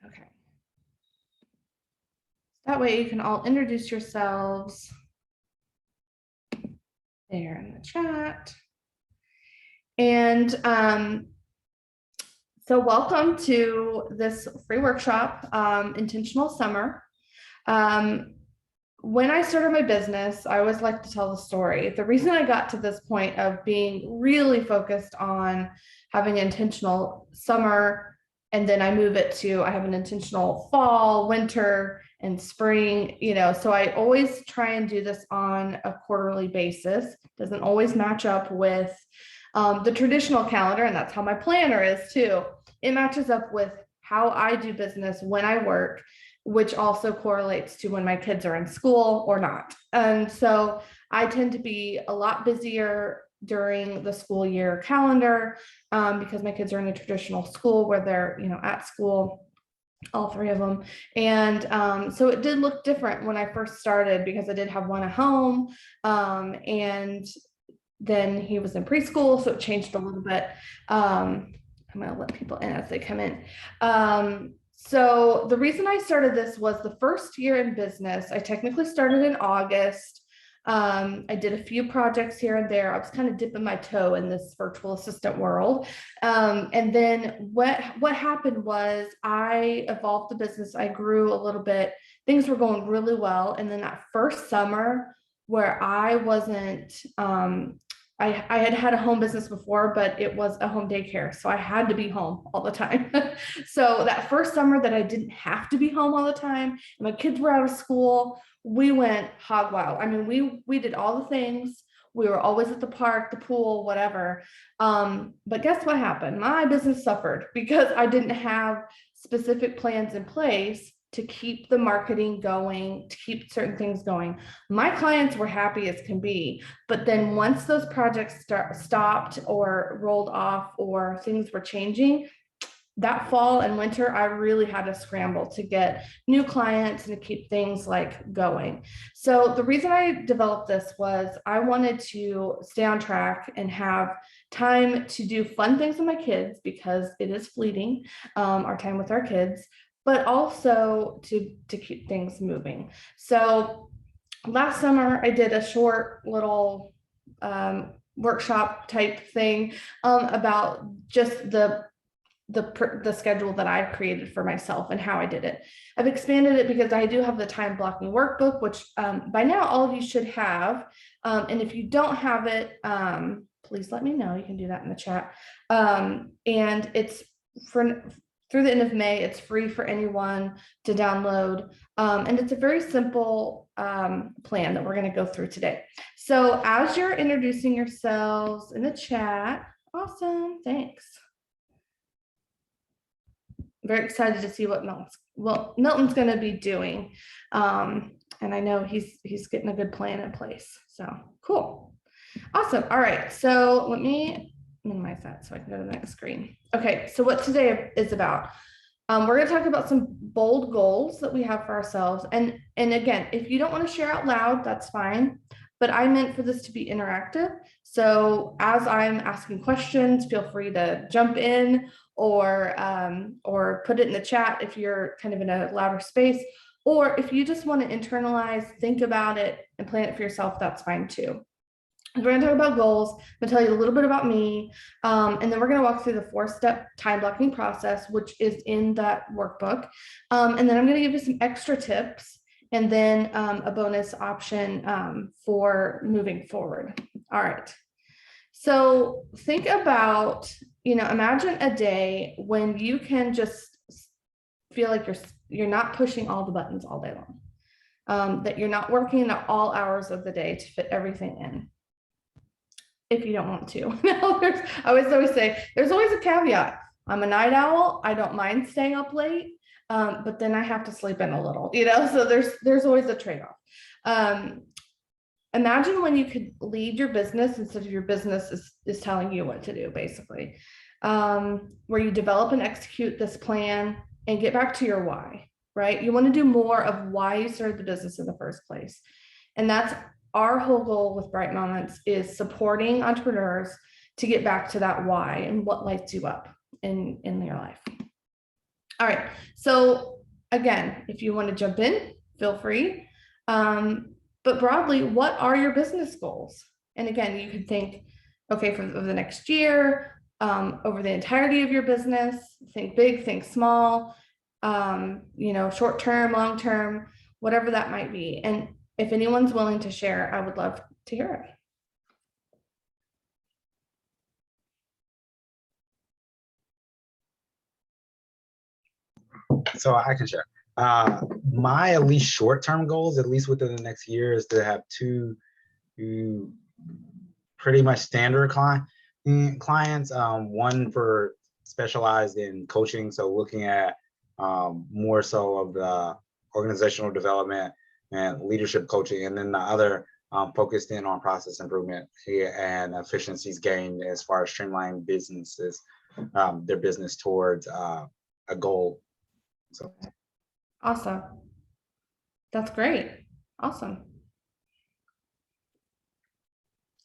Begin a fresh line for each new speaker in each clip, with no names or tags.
Okay. That way you can all introduce yourselves there in the chat. And so welcome to this free workshop, Intentional Summer. When I started my business, I always like to tell the story. The reason I got to this point of being really focused on having an intentional summer, and then I move it to, I have an intentional fall, winter, and spring, so I always try and do this on a quarterly basis. Doesn't always match up with the traditional calendar, and that's how my planner is too. It matches up with how I do business when I work, which also correlates to when my kids are in school or not. And so I tend to be a lot busier during the school year calendar because my kids are in a traditional school where they're, at school, all three of them. And so it did look different when I first started because I did have one at home. And then he was in preschool, so it changed a little bit. I'm going to let people in as they come in. So the reason I started this was the first year in business. I technically started in August. I did a few projects here and there. I was kind of dipping my toe in this virtual assistant world. And then what happened was I evolved the business. I grew a little bit. Things were going really well. And then that first summer where I wasn't, I had a home business before, but it was a home daycare. So I had to be home all the time. So that first summer that I didn't have to be home all the time, and my kids were out of school, we went hog wild. I mean, we did all the things. We were always at the park, the pool, whatever. But guess what happened? My business suffered because I didn't have specific plans in place to keep the marketing going, to keep certain things going. My clients were happy as can be, but then once those projects stopped or rolled off or things were changing, that fall and winter, I really had to scramble to get new clients and to keep things going. So the reason I developed this was I wanted to stay on track and have time to do fun things with my kids because it is fleeting, our time with our kids, but also to keep things moving. So last summer, I did a short little workshop type thing about just the schedule that I've created for myself and how I did it. I've expanded it because I do have the time blocking workbook, which by now all of you should have. And if you don't have it, please let me know. You can do that in the chat. And it's through the end of May, it's free for anyone to download. And it's a very simple plan that we're going to go through today. So as you're introducing yourselves in the chat, awesome, thanks. Very excited to see what Milton's going to be doing. And I know he's getting a good plan in place. So cool. Awesome. All right. So let me minimize that so I can go to the next screen. Okay. So what today is about, we're going to talk about some bold goals that we have for ourselves. And again, if you don't want to share out loud, that's fine. But I meant for this to be interactive. So as I'm asking questions, feel free to jump in or put it in the chat if you're kind of in a louder space, or if you just want to internalize, think about it and plan it for yourself, that's fine too. We're going to talk about goals. I'm going to tell you a little bit about me, and then we're going to walk through the 4-step time blocking process, which is in that workbook. And then I'm going to give you some extra tips and then a bonus option for moving forward. All right. So think about, imagine a day when you can just feel like you're not pushing all the buttons all day long, that you're not working at all hours of the day to fit everything in. If you don't want to. I always say, there's always a caveat. I'm a night owl. I don't mind staying up late, but then I have to sleep in a little, so there's always a trade-off. Imagine when you could lead your business instead of your business is telling you what to do, basically, where you develop and execute this plan and get back to your why, right? You want to do more of why you started the business in the first place. And that's our whole goal with Bright Moments, is supporting entrepreneurs to get back to that why and what lights you up in your life. All right. So again, if you want to jump in, feel free. But broadly, what are your business goals? And again, you can think, okay, for the next year, over the entirety of your business, think big, think small, short term, long term, whatever that might be. And if anyone's willing to share, I would love to hear it.
So I can share. My at least short-term goals, at least within the next year, is to have two pretty much standard clients. One for specialized in coaching, so looking at more so of the organizational development and leadership coaching, and then the other focused in on process improvement and efficiencies gained as far as streamlining businesses, their business towards a goal. So
awesome. That's great. Awesome.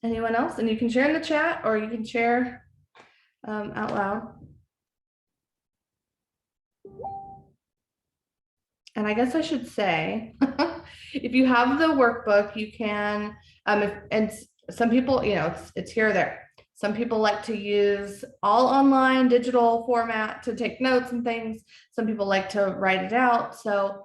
Anyone else? And you can share in the chat or you can share out loud. And I guess I should say, if you have the workbook, you can, and some people, it's here or there. Some people like to use all online digital format to take notes and things. Some people like to write it out. So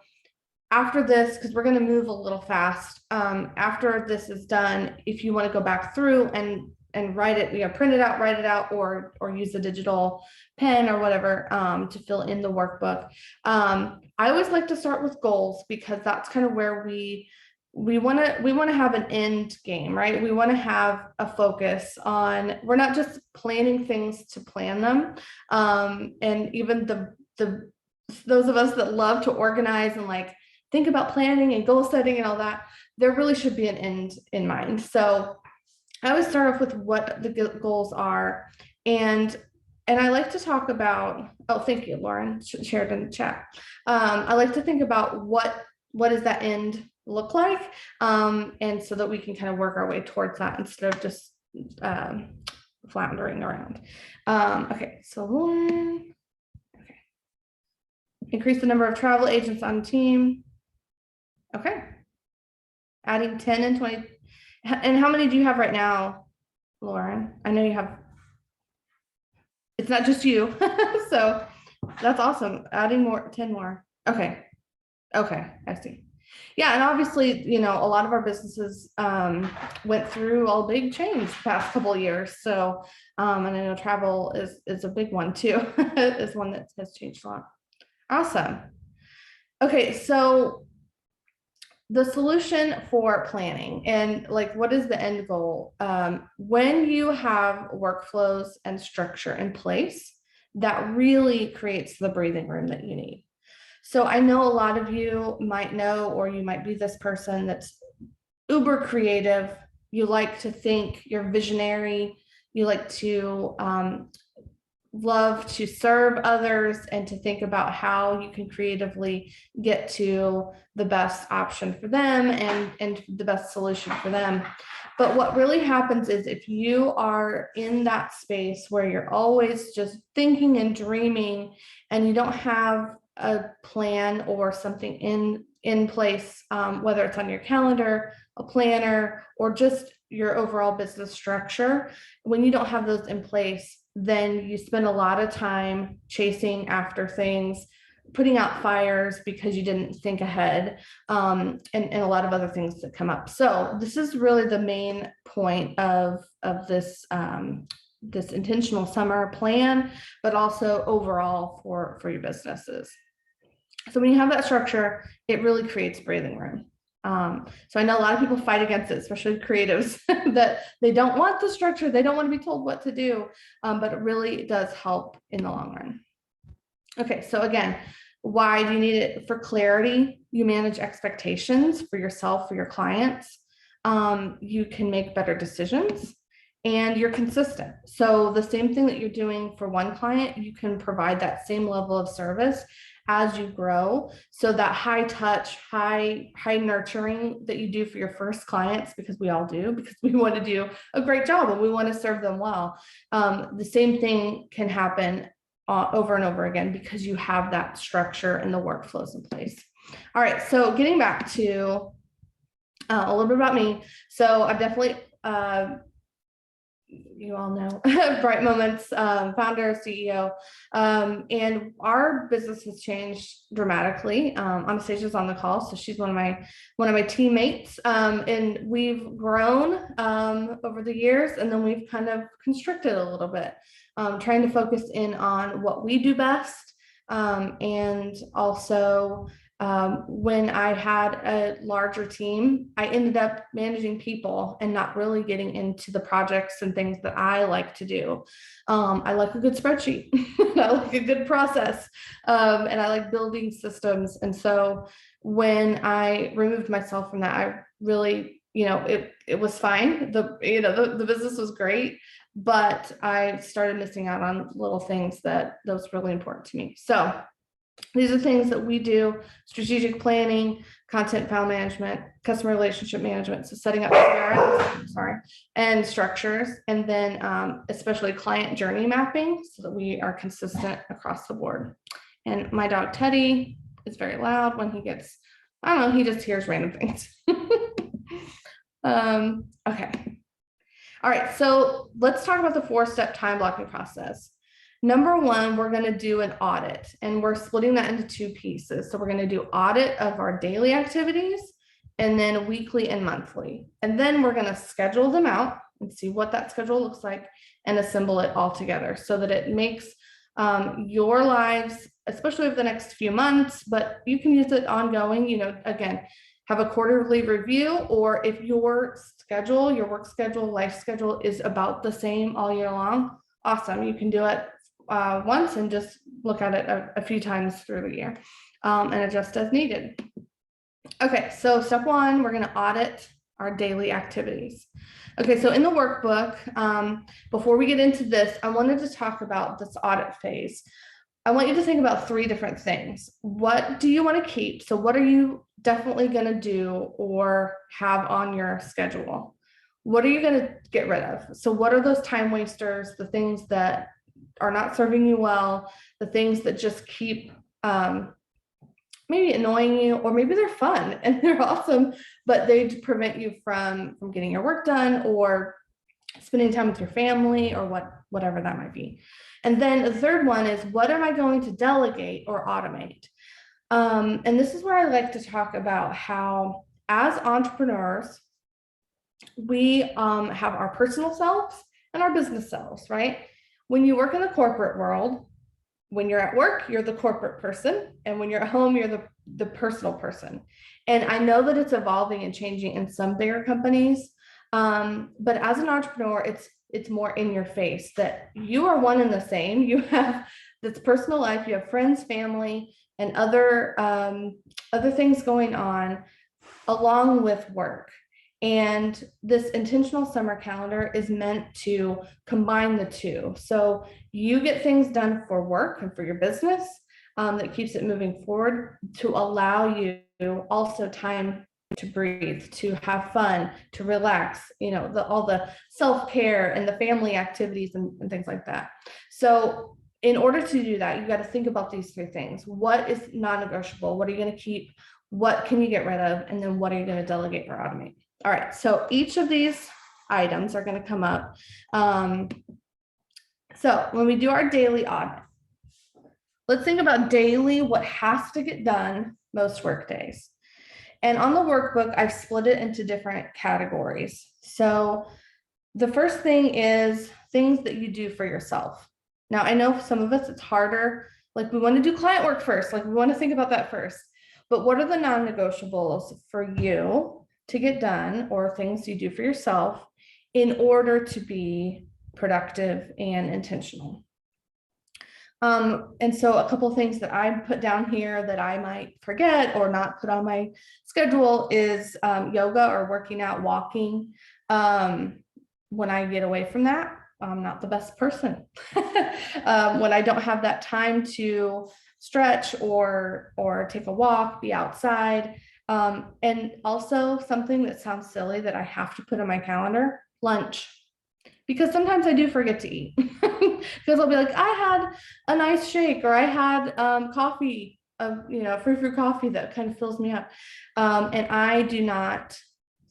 after this, because we're going to move a little fast, after this is done, if you want to go back through and write it, print it out, write it out, or use a digital pen or whatever to fill in the workbook. I always like to start with goals because that's kind of where we want to have an end game, right? We want to have a focus on, we're not just planning things to plan them. And even those of us that love to organize and like think about planning and goal setting and all that, there really should be an end in mind. So I always start off with what the goals are. And I like to talk about, oh, thank you, Lauren, shared in the chat. I like to think about what does that end look like? And so that we can kind of work our way towards that instead of just floundering around. Okay, so Lauren, okay. Increase the number of travel agents on the team. Okay. Adding 10 and 20. And how many do you have right now, Lauren? I know you have, it's not just you. So that's awesome. Adding more, 10 more. Okay. Okay, I see. Yeah, and obviously, a lot of our businesses went through a big change the past couple of years. So, and I know travel is a big one too. Is one that has changed a lot. Awesome. Okay, so the solution for planning and like, what is the end goal? When you have workflows and structure in place, that really creates the breathing room that you need. So I know a lot of you might know, or you might be this person that's uber creative. You like to think, you're visionary. You like to love to serve others and to think about how you can creatively get to the best option for them and the best solution for them. But what really happens is if you are in that space where you're always just thinking and dreaming and you don't have a plan or something in place, whether it's on your calendar, a planner, or just your overall business structure, when you don't have those in place, then you spend a lot of time chasing after things, putting out fires because you didn't think ahead, and a lot of other things that come up. So this is really the main point of this this intentional summer plan, but also overall for your businesses. So when you have that structure, it really creates breathing room. So I know a lot of people fight against it, especially creatives, that they don't want the structure, they don't want to be told what to do, but it really does help in the long run. Okay, so again, why do you need it? For clarity, you manage expectations for yourself, for your clients. You can make better decisions and you're consistent. So the same thing that you're doing for one client, you can provide that same level of service as you grow. So that high touch, high nurturing that you do for your first clients, because we all do, because we want to do a great job and we want to serve them well. The same thing can happen over and over again because you have that structure and the workflows in place. All right, so getting back to a little bit about me. So I've definitely, you all know, Bright Moments, founder, CEO, and our business has changed dramatically. Anastasia's on the call, so she's one of my teammates, and we've grown over the years, and then we've kind of constricted a little bit, trying to focus in on what we do best, and also when I had a larger team, I ended up managing people and not really getting into the projects and things that I like to do. I like a good spreadsheet, I like a good process, and I like building systems. And so when I removed myself from that, I really, it was fine. The business was great, but I started missing out on little things that was really important to me. So these are things that we do: strategic planning, content file management, customer relationship management, so setting up CRM, and structures, and then especially client journey mapping so that we are consistent across the board. And my dog Teddy is very loud when he gets, I don't know, he just hears random things. Okay. All right, so let's talk about the 4-step time blocking process. Number one, we're going to do an audit, and we're splitting that into 2 pieces. So we're going to do audit of our daily activities and then weekly and monthly. And then we're going to schedule them out and see what that schedule looks like and assemble it all together so that it makes your lives, especially over the next few months, but you can use it ongoing, again, have a quarterly review, or if your schedule, your work schedule, life schedule is about the same all year long, awesome. You can do it once and just look at it a few times through the year and adjust as needed. Okay, so step one, we're going to audit our daily activities. Okay, so in the workbook, before we get into this, I wanted to talk about this audit phase. I want you to think about 3 different things. What do you want to keep? So what are you definitely going to do or have on your schedule? What are you going to get rid of? So what are those time wasters, the things that are not serving you well, the things that just keep maybe annoying you, or maybe they're fun and they're awesome, but they prevent you from getting your work done or spending time with your family or whatever that might be. And then the 3rd one is, what am I going to delegate or automate? And this is where I like to talk about how, as entrepreneurs, we have our personal selves and our business selves, right? When you work in the corporate world, when you're at work, you're the corporate person, and when you're at home, you're the personal person. And I know that it's evolving and changing in some bigger companies, but as an entrepreneur, it's more in your face that you are one and the same. You have this personal life, you have friends, family, and other things going on along with work. And this intentional summer calendar is meant to combine the 2. So you get things done for work and for your business that keeps it moving forward, to allow you also time to breathe, to have fun, to relax, all the self-care and the family activities and things like that. So in order to do that, you got to think about these 3 things. What is non-negotiable? What are you going to keep? What can you get rid of? And then what are you going to delegate or automate? All right, so each of these items are going to come up. So when we do our daily audit, let's think about daily, what has to get done most work days. And on the workbook, I've split it into different categories. So the first thing is things that you do for yourself. Now, I know for some of us, it's harder. Like, we want to do client work first. Like, we want to think about that first. But what are the non-negotiables for you to get done, or things you do for yourself in order to be productive and intentional? And so a couple of things that I put down here that I might forget or not put on my schedule is yoga or working out, walking. When I get away from that, I'm not the best person. When I don't have that time to stretch or take a walk, be outside. And also something that sounds silly that I have to put on my calendar: lunch. because sometimes I do forget to eat because I'll be like, I had a nice shake or I had coffee, free fruit coffee that kind of fills me up. And I do not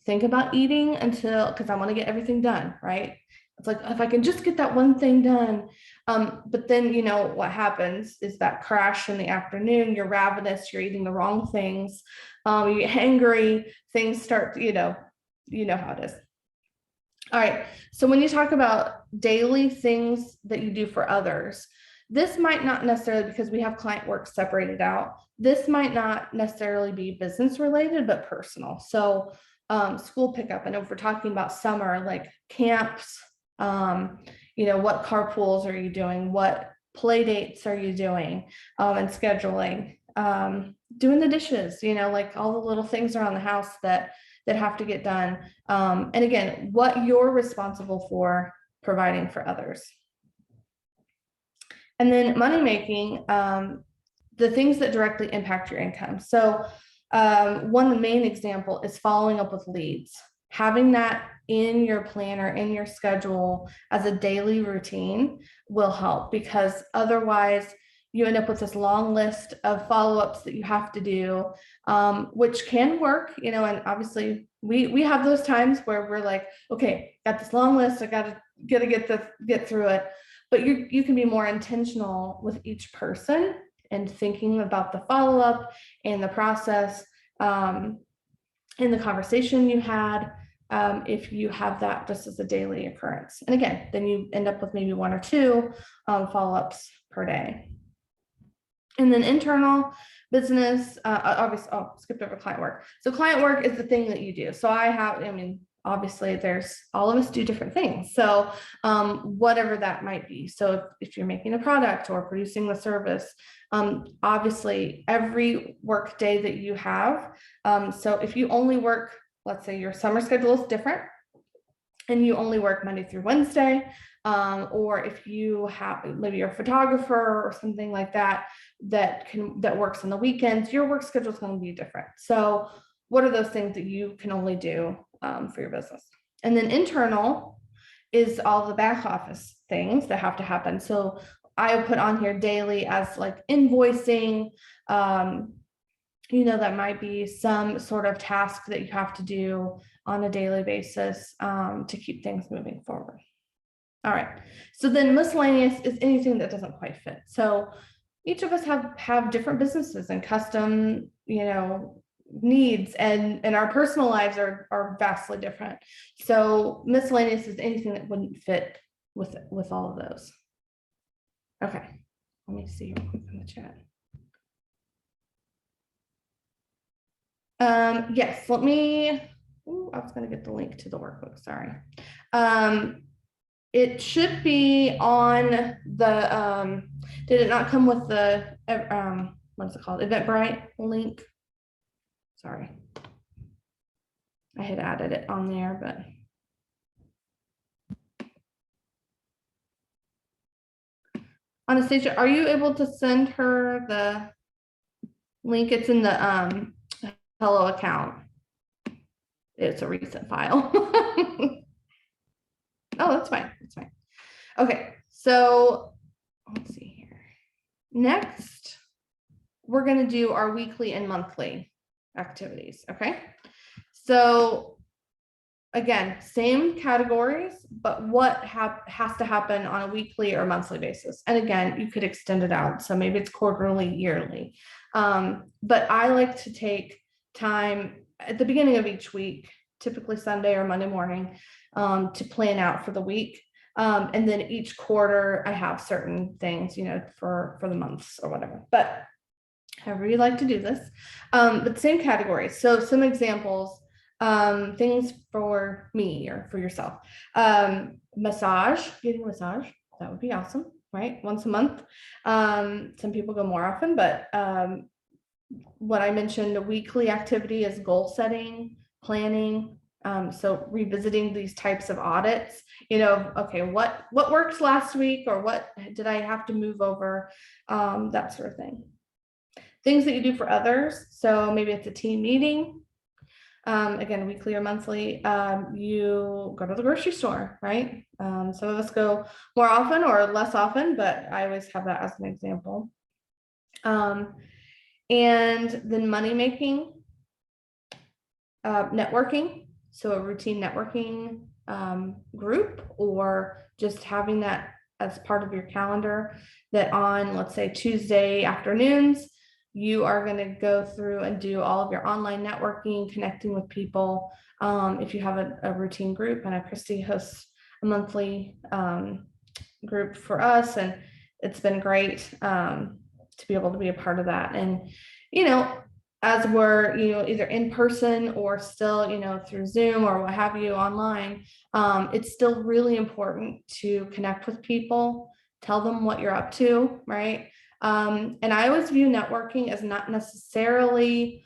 think about eating until, because I want to get everything done, right? It's like, if I can just get that one thing done. But then, what happens is that crash in the afternoon, you're ravenous, you're eating the wrong things, you get hangry, things start, you know how it is. All right. So when you talk about daily things that you do for others, this might not necessarily, because we have client work separated out, this might not necessarily be business related, but personal. So school pickup, and if we're talking about summer, like camps, what carpools are you doing? What play dates are you doing? And scheduling, doing the dishes, like all the little things around the house that have to get done. And again, what you're responsible for providing for others. And then money making, the things that directly impact your income. So one main example is following up with leads. Having that in your planner, in your schedule as a daily routine will help, because otherwise you end up with this long list of follow-ups that you have to do, which can work, and obviously we have those times where we're like, okay, got this long list, I gotta get through it. But you can be more intentional with each person and thinking about the follow-up and the process, in the conversation you had, if you have that just as a daily occurrence. And again, then you end up with maybe 1 or 2 follow-ups per day. And then internal business, obviously, skipped over client work. So client work is the thing that you do. So obviously there's, all of us do different things. So whatever that might be. So if you're making a product or producing the service, obviously every work day that you have. So if you only work, let's say your summer schedule is different and you only work Monday through Wednesday, or if you have, maybe you're a photographer or something like that, that works on the weekends, your work schedule is going to be different. So what are those things that you can only do for your business? And then internal is all the back office things that have to happen. So I put on here daily as like invoicing, that might be some sort of task that you have to do on a daily basis to keep things moving forward. All right. So then miscellaneous is anything that doesn't quite fit. So each of us have different businesses and custom, needs, and our personal lives are vastly different. So miscellaneous is anything that wouldn't fit with all of those. Okay. Let me see real quick in the chat. Yes, let me, I was going to get the link to the workbook. Sorry. It should be on the, did it not come with the, what's it called? Eventbrite link. Sorry. I had added it on there, but. Anastasia, are you able to send her the link? It's in the Hello account. It's a recent file. Oh, that's fine. That's fine. Okay, so let's see here. Next, we're going to do our weekly and monthly activities. Okay, so again, same categories, but what has to happen on a weekly or monthly basis. And again, you could extend it out. So maybe it's quarterly, yearly. But I like to take time at the beginning of each week, typically Sunday or Monday morning, to plan out for the week. And then each quarter I have certain things, for the months or whatever, but however you like to do this, but same categories. So some examples, things for me or for yourself, massage, getting a massage, that would be awesome, right? Once a month. Some people go more often, but what I mentioned, a weekly activity is goal setting, planning. So revisiting these types of audits, okay, what worked last week, or what did I have to move over, that sort of thing. Things that you do for others. So maybe it's a team meeting. again, weekly or monthly, you go to the grocery store, right? Some of us go more often or less often, but I always have that as an example. And then money making, networking, so a routine networking group, or just having that as part of your calendar, that on, let's say, Tuesday afternoons, you are going to go through and do all of your online networking, connecting with people. If you have a routine group, and Christy hosts a monthly group for us, and it's been great to be able to be a part of that. And, as we're, either in person or still, through Zoom or what have you online, it's still really important to connect with people, tell them what you're up to, right? And I always view networking as not necessarily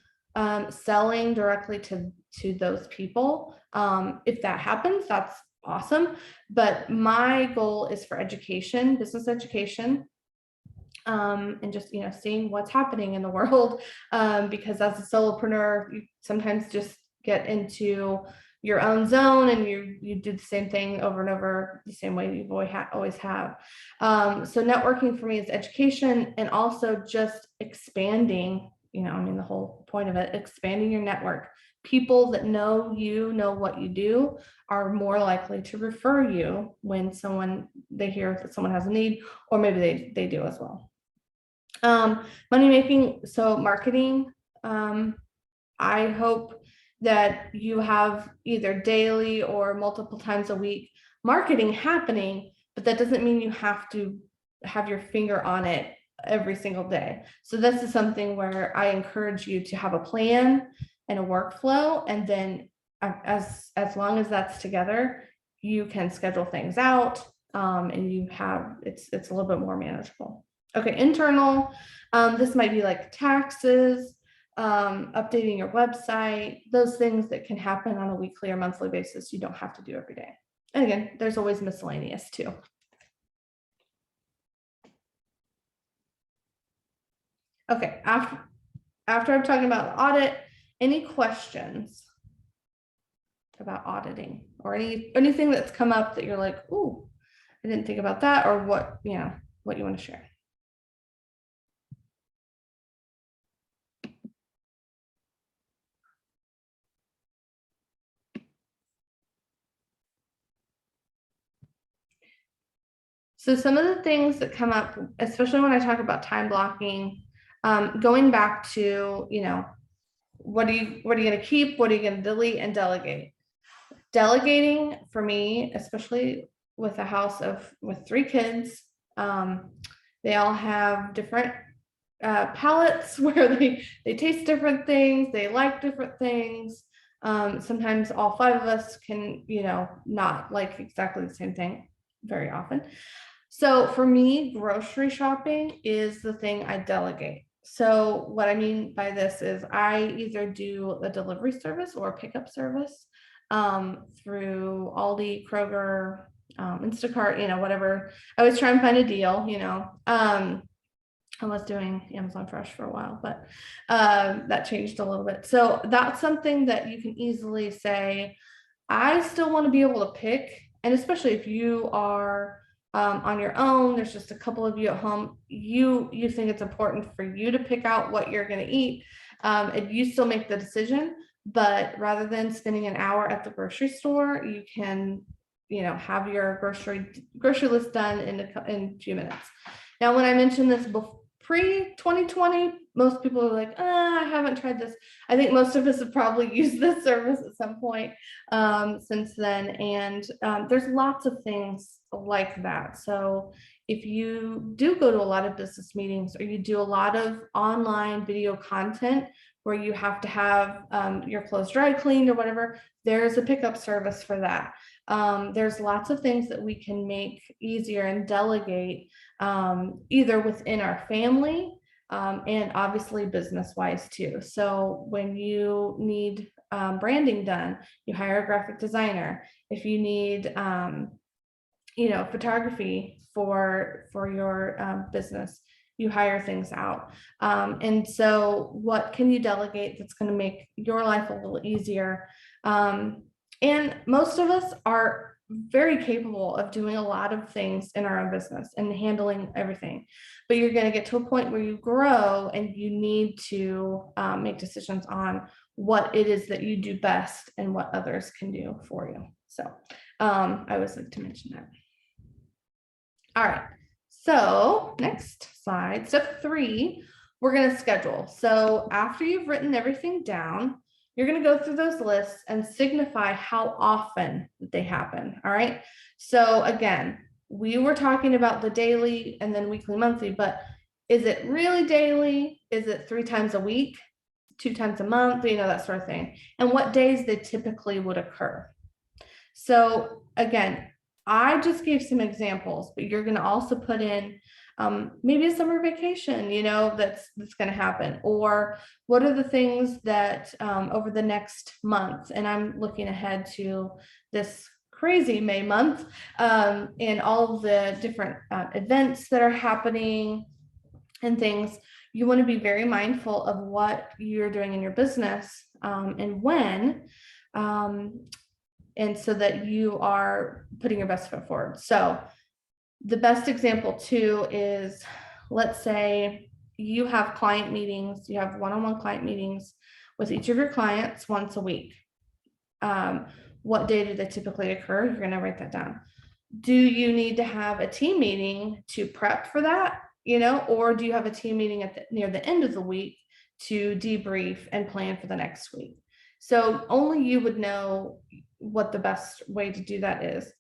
selling directly to those people. If that happens, that's awesome. But my goal is for education, business education, and just, seeing what's happening in the world. Because as a solopreneur, you sometimes just get into your own zone, and you do the same thing over and over, the same way you've always have. So networking for me is education, and also just expanding, the whole point of it, expanding your network. People that know what you do are more likely to refer you when they hear that someone has a need, or maybe they do as well. Money making, so marketing. I hope that you have either daily or multiple times a week marketing happening, but that doesn't mean you have to have your finger on it every single day. So this is something where I encourage you to have a plan and a workflow, and then as long as that's together, you can schedule things out, and it's a little bit more manageable. Okay, internal, this might be like taxes, updating your website, those things that can happen on a weekly or monthly basis, you don't have to do every day. And again, there's always miscellaneous too. Okay, after I'm talking about audit, any questions about auditing, or anything that's come up that you're like, ooh, I didn't think about that, or what you want to share? So some of the things that come up, especially when I talk about time blocking, going back to, what are you going to keep? What are you going to delete and delegate? Delegating for me, especially with a house with 3 kids, they all have different palates where they taste different things, they like different things. Sometimes all 5 of us can, not like exactly the same thing very often. So for me, grocery shopping is the thing I delegate. So what I mean by this is I either do a delivery service or a pickup service through Aldi, Kroger, Instacart, whatever. I always try and find a deal, I was doing Amazon Fresh for a while, but that changed a little bit. So that's something that you can easily say, I still want to be able to pick. And especially if you are on your own, there's just a couple of you at home, you think it's important for you to pick out what you're going to eat, and you still make the decision. But rather than spending an hour at the grocery store, you can, have your grocery list done in a few minutes. Now, when I mentioned this pre-2020, most people are like, I haven't tried this. I think most of us have probably used this service at some point since then. And there's lots of things like that. So if you do go to a lot of business meetings, or you do a lot of online video content where you have to have your clothes dry cleaned or whatever, there's a pickup service for that. There's lots of things that we can make easier and delegate, either within our family and obviously business wise too. So when you need branding done, you hire a graphic designer. If you need photography for your business, you hire things out. And so what can you delegate that's going to make your life a little easier? And most of us are very capable of doing a lot of things in our own business and handling everything. But you're going to get to a point where you grow and you need to make decisions on what it is that you do best and what others can do for you. So I always like to mention that. All right. So next slide, step 3, we're going to schedule. So after you've written everything down, you're going to go through those lists and signify how often they happen. All right. So again, we were talking about the daily and then weekly, monthly, but is it really daily? Is it 3 times a week, 2 times a month, that sort of thing? And what days they typically would occur. So again, I just gave some examples, but you're going to also put in maybe a summer vacation, that's going to happen, or what are the things that over the next month, and I'm looking ahead to this crazy May month, and all of the different events that are happening and things. You want to be very mindful of what you're doing in your business and when. And so that you are putting your best foot forward. So the best example too is, let's say you have client meetings, you have one-on-one client meetings with each of your clients once a week. What day do they typically occur? You're going to write that down. Do you need to have a team meeting to prep for that? Or do you have a team meeting near the end of the week to debrief and plan for the next week? So only you would know what the best way to do that is.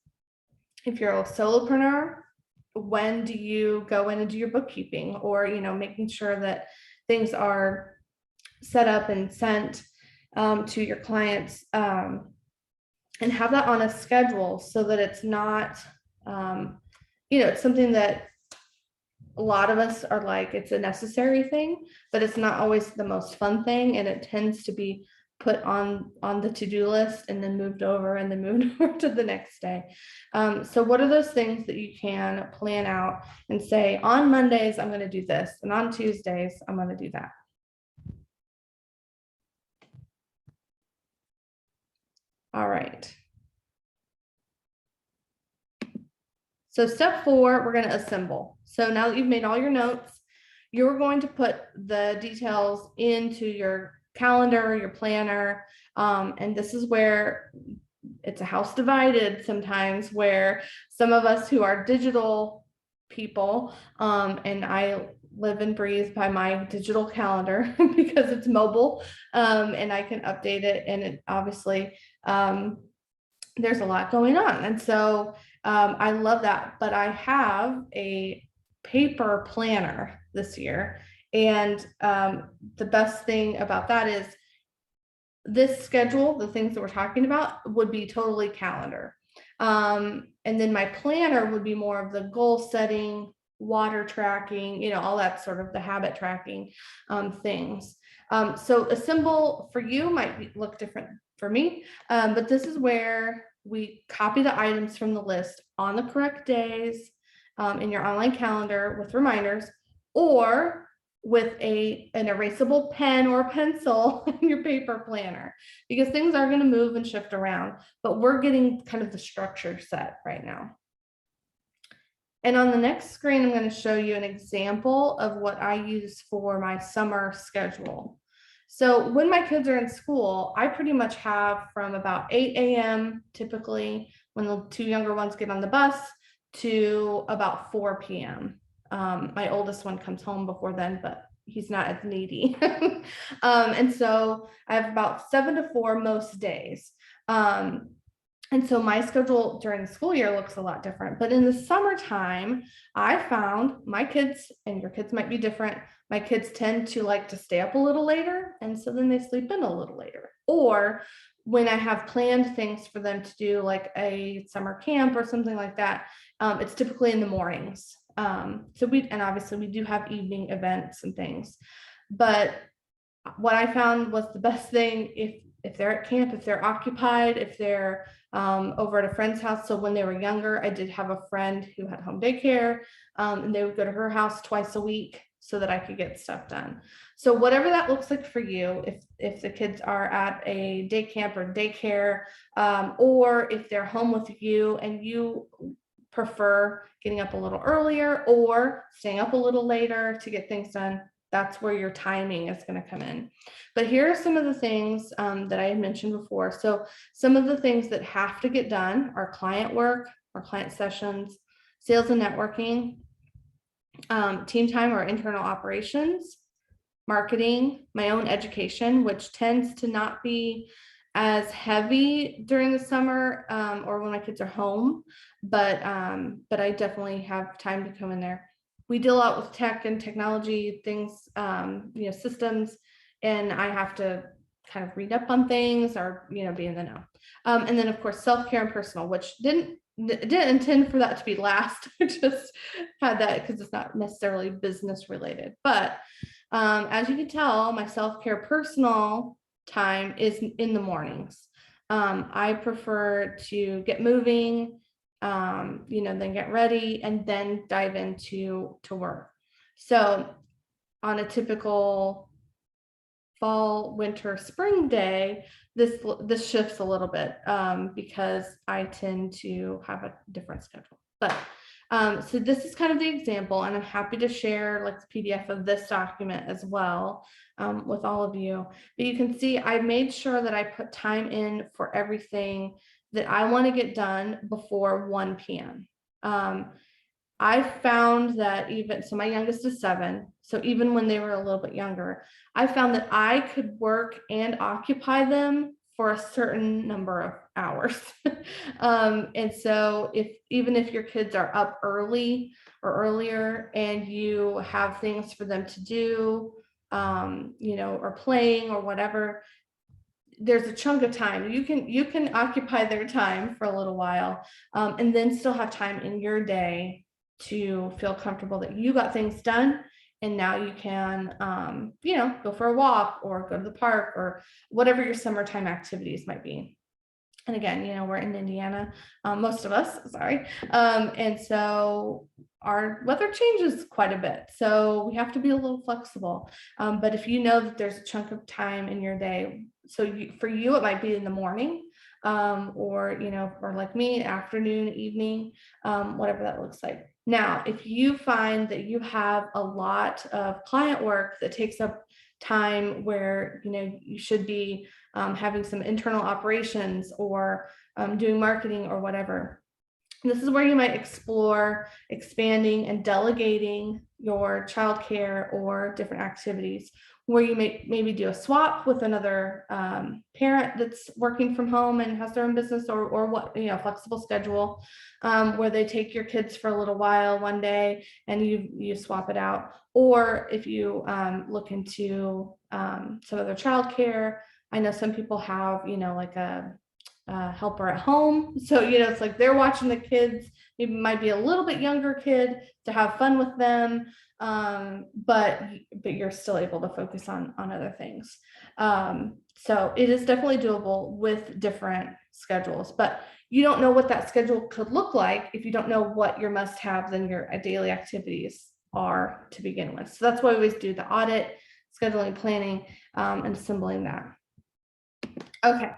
If you're a solopreneur, when do you go in and do your bookkeeping, or making sure that things are set up and sent to your clients, and have that on a schedule so that it's not it's something that a lot of us are like, it's a necessary thing, but it's not always the most fun thing, and it tends to be put on the to-do list and then moved over to the next day. So what are those things that you can plan out and say, on Mondays, I'm going to do this, and on Tuesdays, I'm going to do that. All right. So step 4, we're going to assemble. So now that you've made all your notes, you're going to put the details into your calendar, your planner. And this is where it's a house divided sometimes, where some of us who are digital people, and I live and breathe by my digital calendar because it's mobile, and I can update it. And it obviously, there's a lot going on. And so I love that, but I have a paper planner this year. And the best thing about that is this schedule, the things that we're talking about, would be totally calendar. And then my planner would be more of the goal setting, water tracking, all that sort of the habit tracking things. So a symbol for you might look different for me, but this is where we copy the items from the list on the correct days in your online calendar with reminders, or with an erasable pen or pencil in your paper planner, because things are going to move and shift around, but we're getting kind of the structure set right now. And on the next screen, I'm going to show you an example of what I use for my summer schedule. So when my kids are in school, I pretty much have from about 8 a.m. typically, when the 2 younger ones get on the bus, to about 4 p.m. My oldest one comes home before then, but he's not as needy. And so I have about 7 to 4 most days. And so my schedule during the school year looks a lot different. But in the summertime, I found my kids, and your kids might be different, my kids tend to like to stay up a little later. And so then they sleep in a little later. Or when I have planned things for them to do, like a summer camp or something like that, it's typically in the mornings. And obviously we do have evening events and things. But what I found was the best thing, if they're at camp, if they're occupied, if they're over at a friend's house. So when they were younger, I did have a friend who had home daycare, and they would go to her house twice a week. so that I could get stuff done. So whatever that looks like for you, if the kids are at a day camp or daycare, or if they're home with you and you prefer getting up a little earlier or staying up a little later to get things done, that's where your timing is going to come in. But here are some of the things that I had mentioned before. So some of the things that have to get done are client work, or client sessions, sales and networking, team time or internal operations, marketing, my own education, which tends to not be as heavy during the summer or when my kids are home, but I definitely have time to come in there. We deal out with tech and technology things, systems, and I have to kind of read up on things or be in the know. And then of course self-care and personal, which didn't intend for that to be last. I just had that because it's not necessarily business related, but as you can tell, my self-care personal time is in the mornings. I prefer to get moving, then get ready and then dive into work. So on a typical fall, winter, spring day, this shifts a little bit because I tend to have a different schedule. But so this is kind of the example, and I'm happy to share like the PDF of this document as well with all of you. But you can see I made sure that I put time in for everything that I want to get done before 1 p.m. I found that so my youngest is 7. So even when they were a little bit younger, I found that I could work and occupy them for a certain number of hours. And so even if your kids are up early or earlier and you have things for them to do, or playing or whatever, there's a chunk of time you can occupy their time for a little while, and then still have time in your day to feel comfortable that you got things done. And now you can, go for a walk or go to the park or whatever your summertime activities might be. And again, we're in Indiana, most of us, sorry. And so our weather changes quite a bit. So we have to be a little flexible. But if you know that there's a chunk of time in your day, so for you, it might be in the morning, or like me, afternoon, evening, whatever that looks like. Now, if you find that you have a lot of client work that takes up time where you should be having some internal operations or doing marketing or whatever, this is where you might explore expanding and delegating your childcare or different activities, where you may maybe do a swap with another parent that's working from home and has their own business, or what, flexible schedule, where they take your kids for a little while one day and you swap it out. Or if you look into some other childcare, I know some people have, like a helper at home. So, it's like they're watching the kids, maybe might be a little bit younger kid to have fun with them. But you're still able to focus on other things. So it is definitely doable with different schedules, but you don't know what that schedule could look like if you don't know what your must-haves and your daily activities are to begin with. So that's why we always do the audit, scheduling, planning, and assembling that. Okay.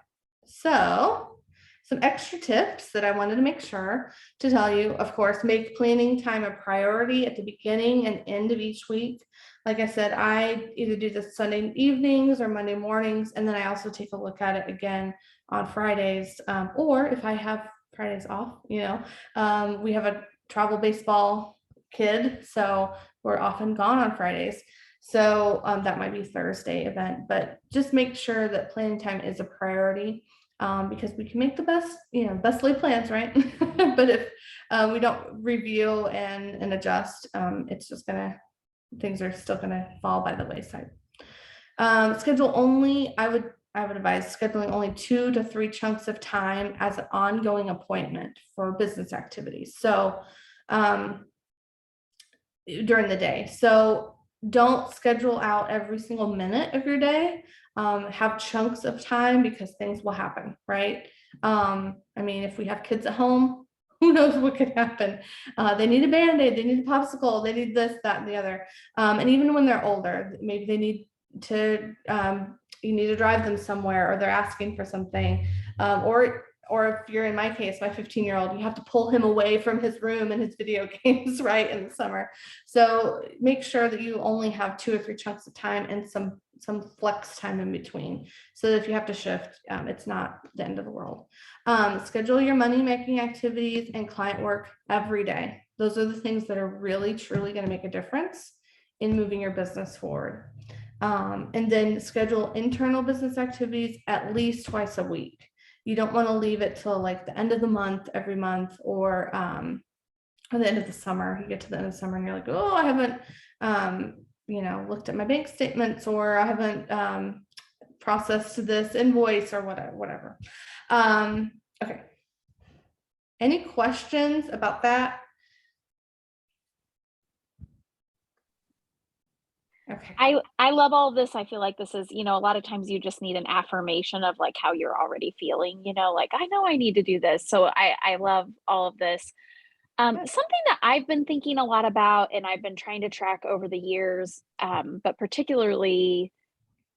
So some extra tips that I wanted to make sure to tell you. Of course, make planning time a priority at the beginning and end of each week. Like I said, I either do this Sunday evenings or Monday mornings, and then I also take a look at it again on Fridays, or if I have Fridays off. We have a travel baseball kid, so we're often gone on Fridays. So that might be Thursday event, but just make sure that planning time is a priority, because we can make the best laid plans, right? But if we don't review and adjust, it's just things are still gonna fall by the wayside. Schedule only, I would advise scheduling only 2 to 3 chunks of time as an ongoing appointment for business activities. So during the day. So don't schedule out every single minute of your day. Have chunks of time, because things will happen, right? If we have kids at home, who knows what could happen. They need a Band-Aid, they need a popsicle, they need this, that, and the other. And even when they're older, maybe they need to, you need to drive them somewhere, or they're asking for something. Or if you're in my case, my 15-year-old, you have to pull him away from his room and his video games, right, in the summer. So make sure that you only have 2 or 3 chunks of time and some flex time in between, so that if you have to shift, it's not the end of the world. Schedule your money-making activities and client work every day. Those are the things that are really, truly going to make a difference in moving your business forward. And then schedule internal business activities at least twice a week. You don't want to leave it till like the end of the month, every month, or the end of the summer. You get to the end of the summer and you're like, oh, I haven't, looked at my bank statements, or I haven't processed this invoice, or whatever. Okay. Any questions about that? Okay.
I love all of this. I feel like this is, a lot of times you just need an affirmation of like how you're already feeling, like, I know I need to do this. So I love all of this. Something that I've been thinking a lot about, and I've been trying to track over the years, but particularly,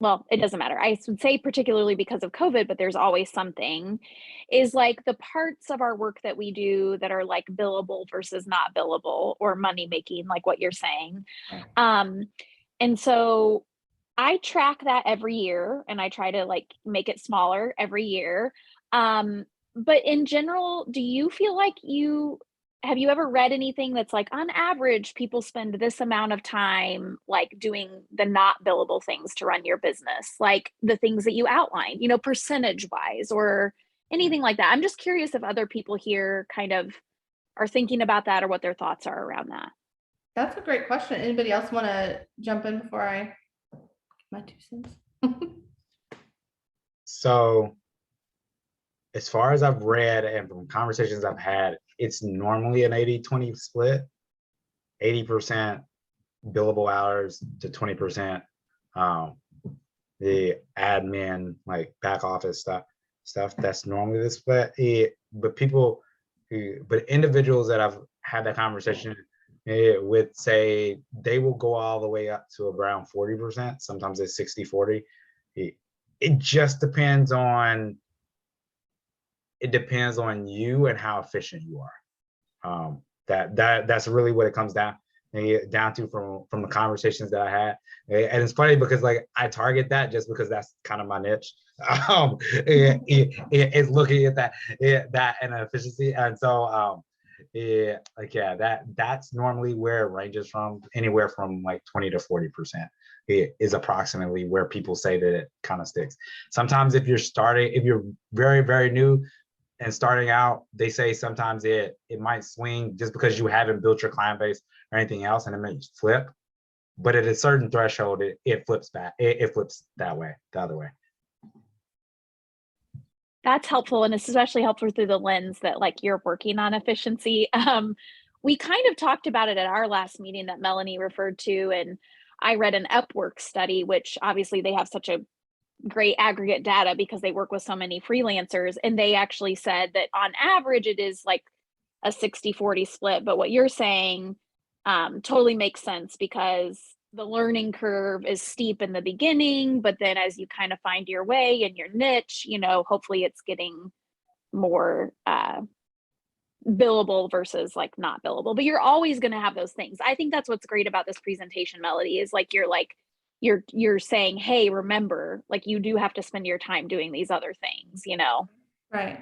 well, it doesn't matter. I would say particularly because of COVID, but there's always something, is like the parts of our work that we do that are like billable versus not billable, or money making, like what you're saying. And so I track that every year, and I try to like make it smaller every year. But in general, do you feel like have you ever read anything that's like, on average, people spend this amount of time like doing the not billable things to run your business, like the things that you outlined, percentage wise, or anything like that? I'm just curious if other people here kind of are thinking about that, or what their thoughts are around that.
That's a great question. Anybody else want to jump in before I give my 2 cents?
So as far as I've read and from conversations I've had, it's normally an 80-20 split. 80% billable hours to 20% the admin, like back office stuff. That's normally the split. But individuals that I've had that conversation with say they will go all the way up to around 40%. Sometimes it's 60-40. It just depends on you and how efficient you are. That's really what it comes down to from the conversations that I had. And it's funny because like I target that just because that's kind of my niche. It's looking at that and efficiency. And so that's normally where it ranges from, anywhere from like 20 to 40%. It is approximately where people say that it kind of sticks. Sometimes if you're very, very new and starting out, they say sometimes it might swing just because you haven't built your client base or anything else, and it may flip. But at a certain threshold, it flips back. It flips that way, the other way.
That's helpful, and it's especially helpful through the lens that like you're working on efficiency. We kind of talked about it at our last meeting that Melanie referred to, and I read an Upwork study, which obviously they have such a great aggregate data because they work with so many freelancers, and they actually said that on average it is like a 60-40 split. But what you're saying totally makes sense, because the learning curve is steep in the beginning, but then as you kind of find your way and your niche, hopefully it's getting more billable versus like not billable. But you're always going to have those things. I think that's what's great about this presentation, Melody, is like you're saying, hey, remember, like you do have to spend your time doing these other things,
Right.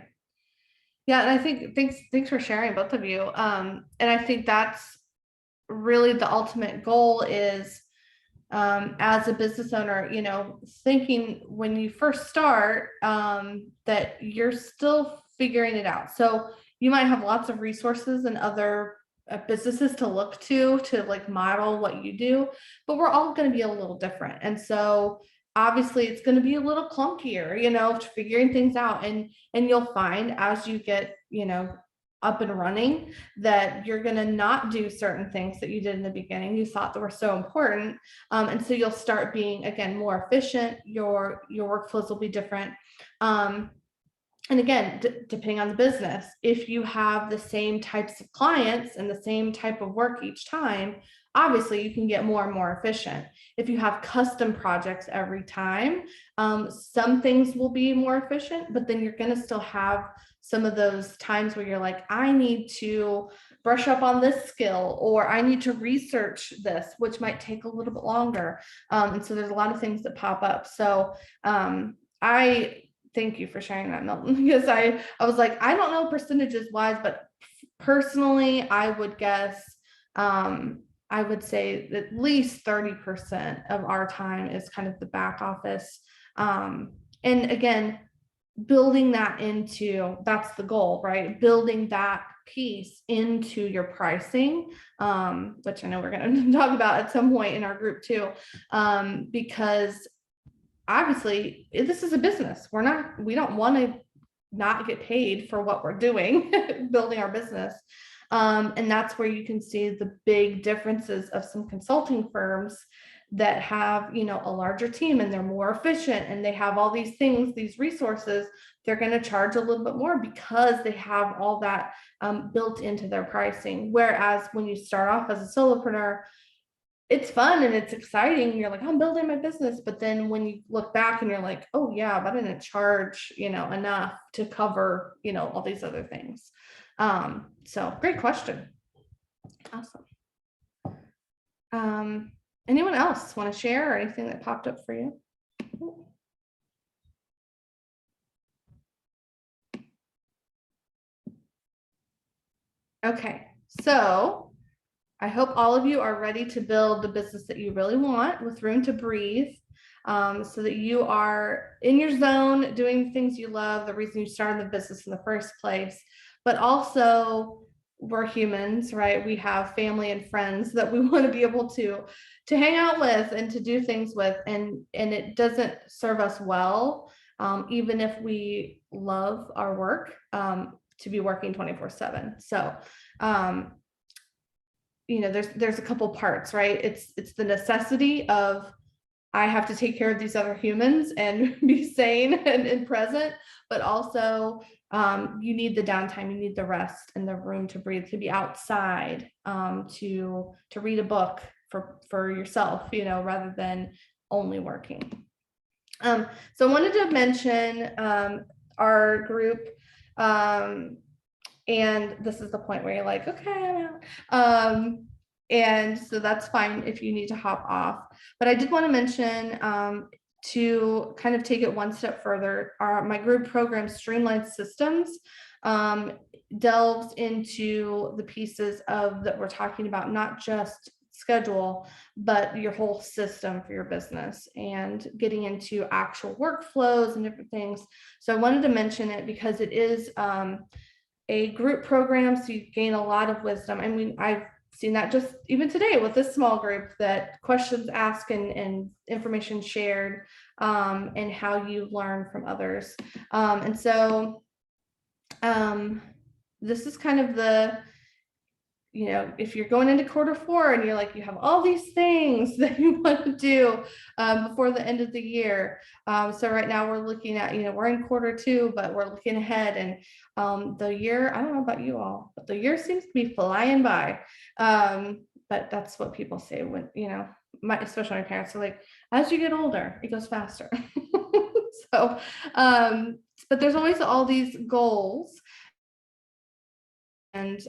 Yeah, and I think thanks for sharing, both of you. And I think that's really the ultimate goal is, as a business owner, thinking when you first start, that you're still figuring it out. So you might have lots of resources and other businesses to look to like model what you do, but we're all going to be a little different. And so obviously it's going to be a little clunkier, figuring things out. And you'll find as you get, up and running, that you're going to not do certain things that you did in the beginning you thought that were so important. And so you'll start being, again, more efficient. Your workflows will be different. and again, depending on the business, if you have the same types of clients and the same type of work each time, obviously you can get more and more efficient. If you have custom projects every time, some things will be more efficient, but then you're going to still have some of those times where you're like, I need to brush up on this skill, or I need to research this, which might take a little bit longer. And so there's a lot of things that pop up. So I thank you for sharing that, Milton, because I was like, I don't know percentages wise, but personally, I would guess, I would say at least 30% of our time is kind of the back office. And again, building that into, that's the goal, right? Building that piece into your pricing, which I know we're going to talk about at some point in our group too, because obviously this is a business. We don't want to not get paid for what we're doing, building our business. And that's where you can see the big differences of some consulting firms that have, you know, a larger team and they're more efficient and they have all these things, these resources. They're going to charge a little bit more because they have all that built into their pricing. Whereas when you start off as a solopreneur, it's fun and it's exciting. You're like, I'm building my business. But then when you look back and you're like, oh yeah, but I didn't charge, you know, enough to cover, you know, all these other things. So great question. Awesome. Anyone else want to share or anything that popped up for you? Okay, so I hope all of you are ready to build the business that you really want with room to breathe, so that you are in your zone, doing the things you love, the reason you started the business in the first place, but also we're humans, right? We have family and friends that we want to be able to hang out with and to do things with, and it doesn't serve us well, even if we love our work, to be working 24/7. So you know, there's a couple parts, right? It's the necessity of, I have to take care of these other humans and be sane and present, but also you need the downtime, you need the rest and the room to breathe, to be outside, to read a book for yourself, you know, rather than only working. So I wanted to mention our group, and this is the point where you're like, okay, and so that's fine if you need to hop off. But I did want to mention, to kind of take it one step further, my group program Streamlined Systems delves into the pieces of that we're talking about, not just schedule, but your whole system for your business and getting into actual workflows and different things. So I wanted to mention it because it is a group program, so you gain a lot of wisdom. I mean, I've seen that just even today with this small group, that questions asked and information shared, and how you learn from others. And so this is kind of the, you know, if you're going into Q4 and you're like, you have all these things that you want to do before the end of the year. So right now we're looking at, you know, we're in Q2, but we're looking ahead, and the year, I don't know about you all, but the year seems to be flying by. But that's what people say when, you know, especially my parents are like, as you get older, it goes faster. So, but there's always all these goals, and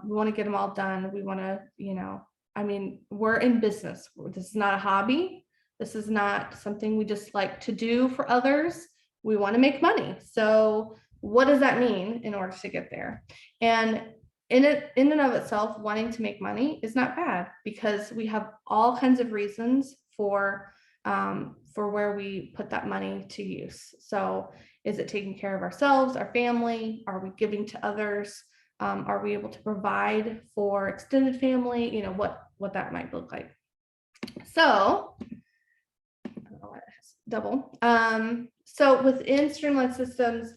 we want to get them all done. We want to, you know, I mean, we're in business. This is not a hobby. This is not something we just like to do for others. We want to make money. So what does that mean in order to get there? And in and of itself, wanting to make money is not bad, because we have all kinds of reasons for where we put that money to use. So is it taking care of ourselves, our family? Are we giving to others? Are we able to provide for extended family? You know, what that might look like. So double. So within Streamlined Systems,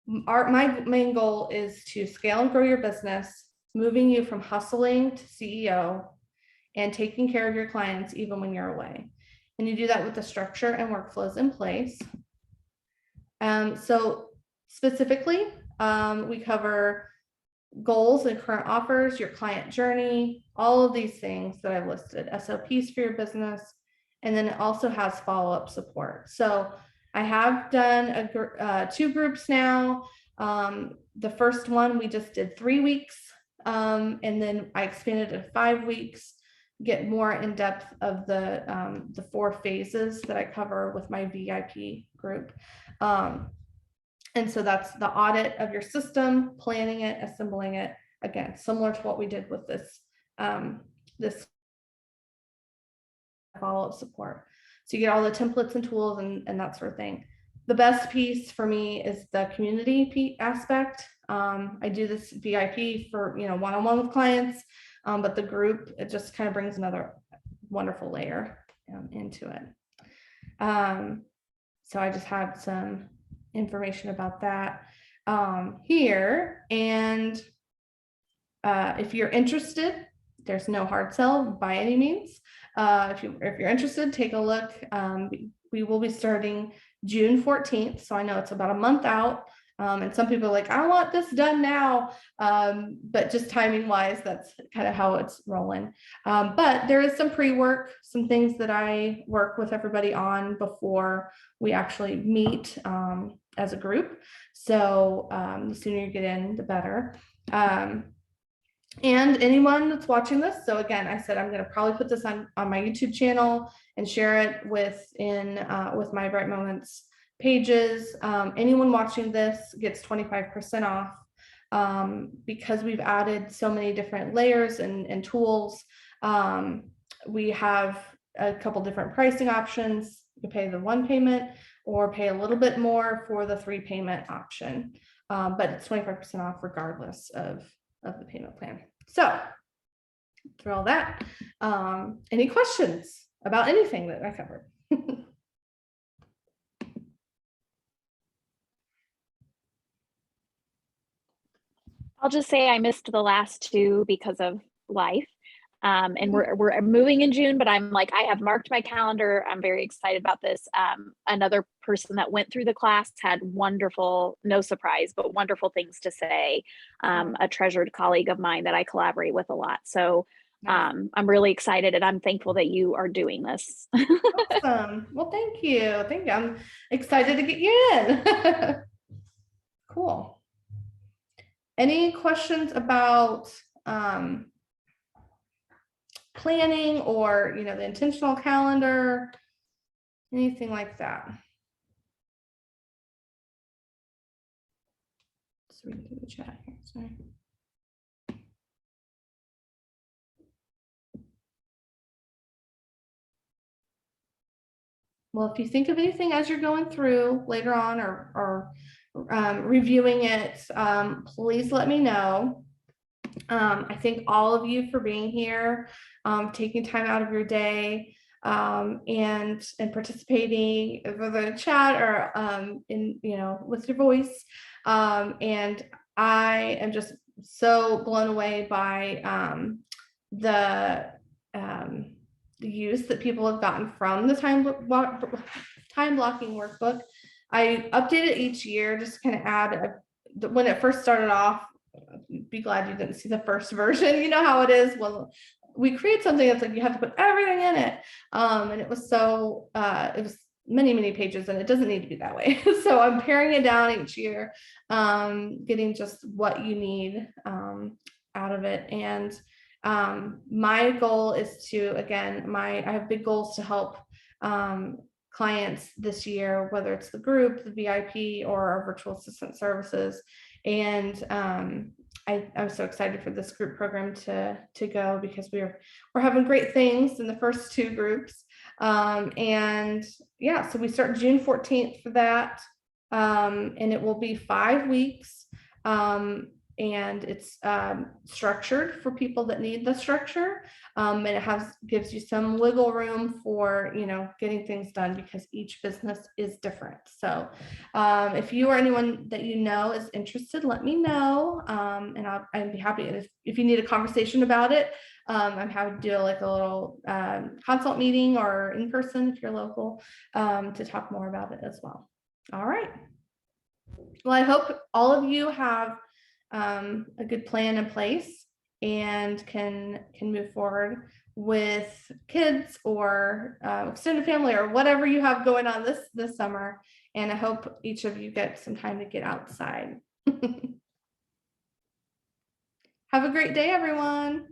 my main goal is to scale and grow your business, moving you from hustling to CEO and taking care of your clients even when you're away. And you do that with the structure and workflows in place. So specifically. We cover goals and current offers, your client journey, all of these things that I've listed, SOPs for your business, and then it also has follow-up support. So I have done 2 groups now. The first one, we just did 3 weeks, and then I expanded to 5 weeks, get more in depth of the 4 phases that I cover with my VIP group. And so that's the audit of your system, planning it, assembling it, again, similar to what we did with this follow-up support. So you get all the templates and tools and that sort of thing. The best piece for me is the community aspect. I do this VIP for, one-on-one with clients, but the group, it just kind of brings another wonderful layer into it. So I just had some information about that here. And if you're interested, there's no hard sell by any means. If you're interested, take a look. We will be starting June 14th. So I know it's about a month out. And some people are like, I want this done now. But just timing wise, that's kind of how it's rolling. But there is some pre-work, some things that I work with everybody on before we actually meet as a group. So the sooner you get in, the better. And anyone that's watching this, so again, I said I'm going to probably put this on my YouTube channel and share it with my Bright Moments pages. Anyone watching this gets 25% off because we've added so many different layers and tools. We have a couple different pricing options. You can pay the 1 payment or pay a little bit more for the 3 payment option, but it's 25% off regardless of the payment plan. So through all that, any questions about anything that I covered?
I'll just say I missed the last 2 because of life. And we're moving in June, but I'm like, I have marked my calendar. I'm very excited about this. Another person that went through the class had wonderful, no surprise, but wonderful things to say. A treasured colleague of mine that I collaborate with a lot. So I'm really excited and I'm thankful that you are doing this.
Awesome. Well, thank you. I'm excited to get you in. Cool. Any questions about planning or, the intentional calendar, anything like that? Just reading through the chat here. Sorry. Well, if you think of anything as you're going through later on or reviewing it, please let me know. I thank all of you for being here, taking time out of your day, and participating, whether in chat or in with your voice. And I am just so blown away by the use that people have gotten from the time blocking workbook. I update it each year, just kind of add when it first started off. Be glad you didn't see the first version. You know how it is. Well, we create something that's like you have to put everything in it, and it was so it was many pages, and it doesn't need to be that way. So I'm paring it down each year, getting just what you need out of it. And my goal is to, again, I have big goals to help clients this year, whether it's the group, the VIP, or our virtual assistant services. And I'm so excited for this group program to go, because we're having great things in the first 2 groups. And yeah, so we start June 14th for that. And it will be 5 weeks. And it's structured for people that need the structure. And it gives you some wiggle room for, getting things done, because each business is different. So if you or anyone that is interested, let me know. And I'd be happy. If you need a conversation about it, I'm happy to do a little consult meeting or in person if you're local, to talk more about it as well. All right. Well, I hope all of you have a good plan in place and can move forward with kids or extended family or whatever you have going on this summer. And I hope each of you get some time to get outside. Have a great day, everyone.